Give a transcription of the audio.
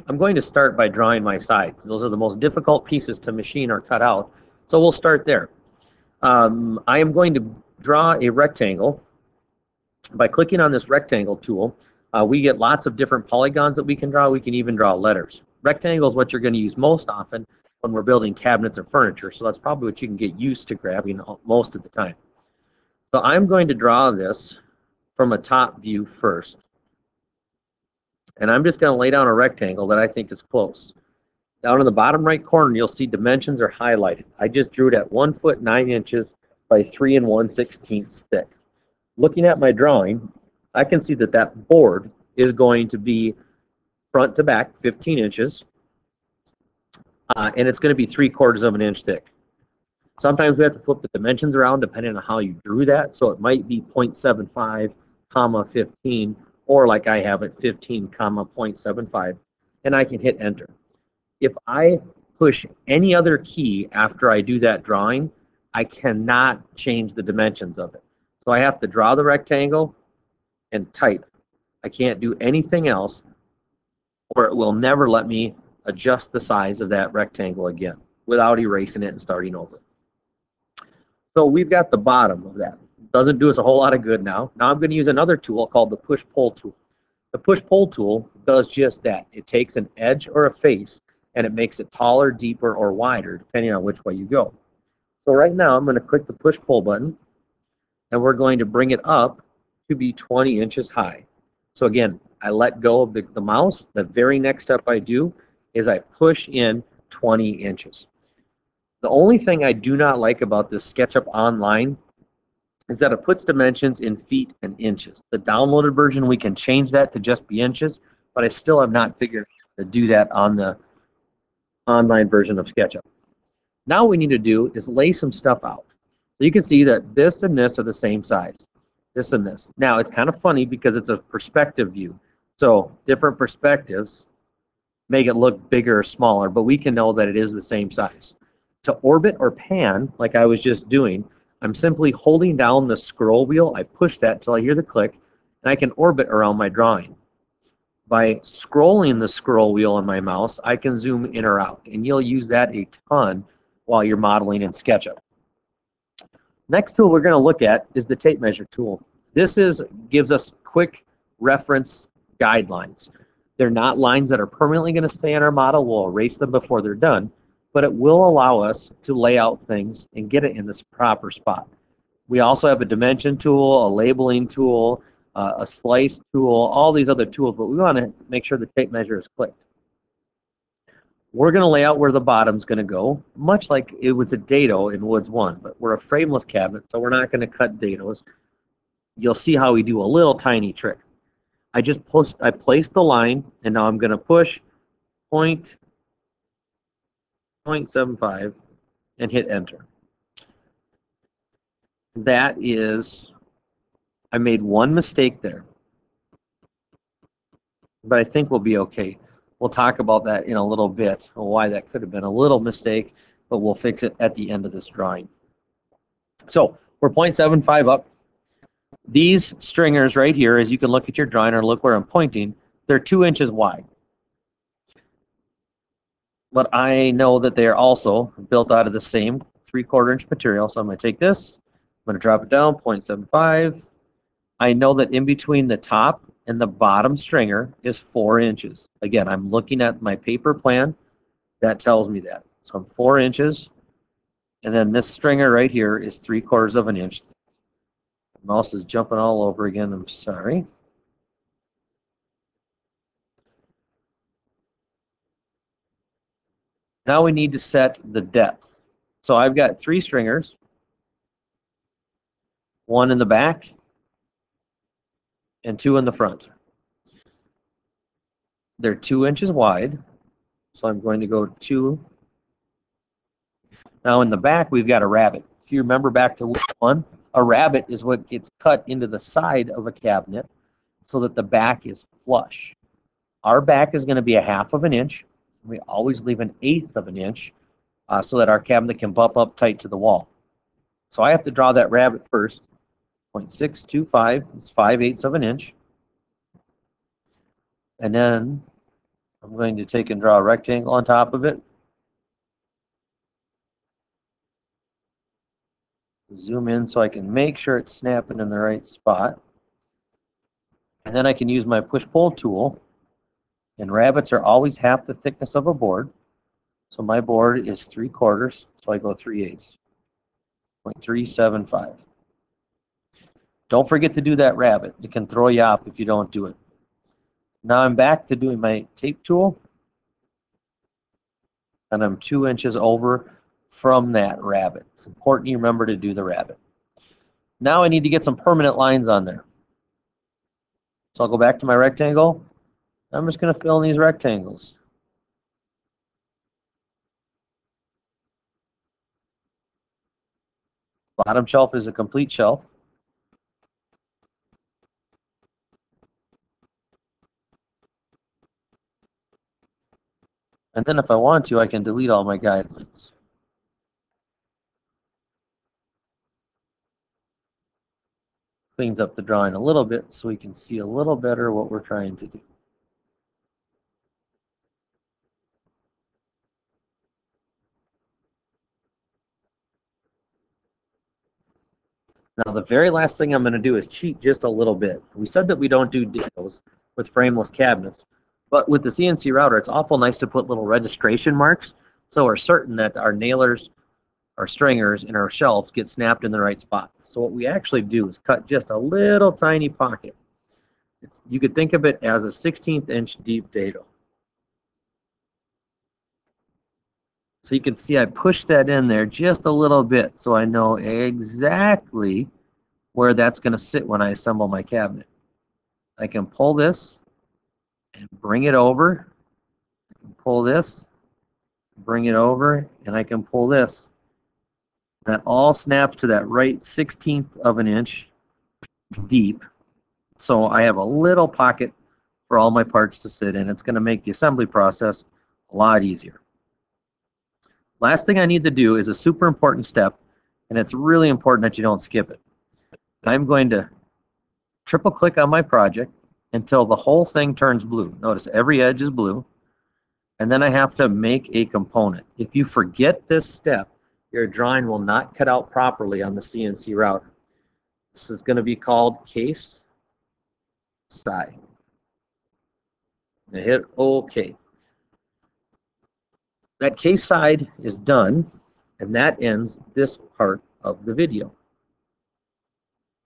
I'm going to start by drawing my sides. Those are the most difficult pieces to machine or cut out, so we'll start there. I am going to draw a rectangle. By clicking on this rectangle tool, we get lots of different polygons that we can draw. We can even draw letters. Rectangle is what you're going to use most often when we're building cabinets or furniture, so that's probably what you can get used to grabbing most of the time. So I'm going to draw this from a top view first. And I'm just going to lay down a rectangle that I think is close. Down in the bottom right corner, you'll see dimensions are highlighted. I just drew it at 1 foot 9 inches by 3 1/16 thick. Looking at my drawing, I can see that that board is going to be front to back 15 inches, and it's going to be 3/4 of an inch thick. Sometimes we have to flip the dimensions around depending on how you drew that, so it might be 0.75, 15, or like I have it, 15, 0.75, and I can hit enter. If I push any other key after I do that drawing, I cannot change the dimensions of it. So I have to draw the rectangle and type. I can't do anything else, or it will never let me adjust the size of that rectangle again without erasing it and starting over. So we've got the bottom of that. Doesn't do us a whole lot of good now. Now I'm going to use another tool called the push-pull tool. The push-pull tool does just that. It takes an edge or a face and it makes it taller, deeper, or wider depending on which way you go. So right now I'm going to click the push-pull button and we're going to bring it up to be 20 inches high. So again, I let go of the mouse. The very next step I do is I push in 20 inches. The only thing I do not like about this SketchUp Online is that it puts dimensions in feet and inches. The downloaded version, we can change that to just be inches, but I still have not figured out how to do that on the online version of SketchUp. Now what we need to do is lay some stuff out. So you can see that this and this are the same size, this and this. Now it's kind of funny because it's a perspective view. So different perspectives make it look bigger or smaller, but we can know that it is the same size. To orbit or pan, like I was just doing, I'm simply holding down the scroll wheel. I push that until I hear the click, and I can orbit around my drawing. By scrolling the scroll wheel on my mouse, I can zoom in or out, and you'll use that a ton while you're modeling in SketchUp. Next tool we're going to look at is the tape measure tool. This gives us quick reference guidelines. They're not lines that are permanently going to stay on our model. We'll erase them before they're done, but it will allow us to lay out things and get it in this proper spot. We also have a dimension tool, a labeling tool, a slice tool, all these other tools, but we want to make sure the tape measure is clicked. We're going to lay out where the bottom's going to go, much like it was a dado in Woods 1, but we're a frameless cabinet, so we're not going to cut dados. You'll see how we do a little tiny trick. I placed the line, and now I'm going to push 0.75 and hit enter. That is, I made one mistake there, but I think we'll be okay. We'll talk about that in a little bit, why that could have been a little mistake, but we'll fix it at the end of this drawing. So we're 0.75 up. These stringers right here, as you can look at your drawing or look where I'm pointing, they're 2 inches wide. But I know that they are also built out of the same 3/4 inch material. So I'm going to take this, I'm going to drop it down 0.75. I know that in between the top and the bottom stringer is 4 inches. Again, I'm looking at my paper plan. That tells me that. So I'm 4 inches. And then this stringer right here is 3/4 of an inch. The mouse is jumping all over again. I'm sorry. Now we need to set the depth. So I've got 3 stringers, one in the back and 2 in the front. They're 2 inches wide, so I'm going to go 2. Now in the back we've got a rabbet. If you remember back to one, a rabbet is what gets cut into the side of a cabinet so that the back is flush. Our back is going to be 1/2 of an inch. We always leave 1/8 of an inch so that our cabinet can bump up tight to the wall. So I have to draw that rabbet first. 0.625 is 5/8 of an inch. And then I'm going to take and draw a rectangle on top of it. Zoom in so I can make sure it's snapping in the right spot. And then I can use my push-pull tool. And rabbets are always half the thickness of a board. So my board is 3/4, so I go 3/8. 0.375. Don't forget to do that rabbet. It can throw you off if you don't do it. Now I'm back to doing my tape tool. And I'm 2 inches over from that rabbet. It's important you remember to do the rabbet. Now I need to get some permanent lines on there. So I'll go back to my rectangle. I'm just going to fill in these rectangles. Bottom shelf is a complete shelf. And then if I want to, I can delete all my guidelines. Cleans up the drawing a little bit so we can see a little better what we're trying to do. Now the very last thing I'm going to do is cheat just a little bit. We said that we don't do deals with frameless cabinets, but with the CNC router, it's awful nice to put little registration marks so we're certain that our nailers, our stringers, and our shelves get snapped in the right spot. So what we actually do is cut just a little tiny pocket. You could think of it as a 1/16 inch deep dado. So you can see I pushed that in there just a little bit so I know exactly where that's going to sit when I assemble my cabinet. I can pull this and bring it over. I can pull this, bring it over, and I can pull this. That all snaps to that right 1/16 of an inch deep. So I have a little pocket for all my parts to sit in. It's going to make the assembly process a lot easier. Last thing I need to do is a super important step, and it's really important that you don't skip it. I'm going to triple click on my project until the whole thing turns blue. Notice every edge is blue. And then I have to make a component. If you forget this step, your drawing will not cut out properly on the CNC router. This is going to be called case side. Now hit OK. That case side is done, and that ends this part of the video.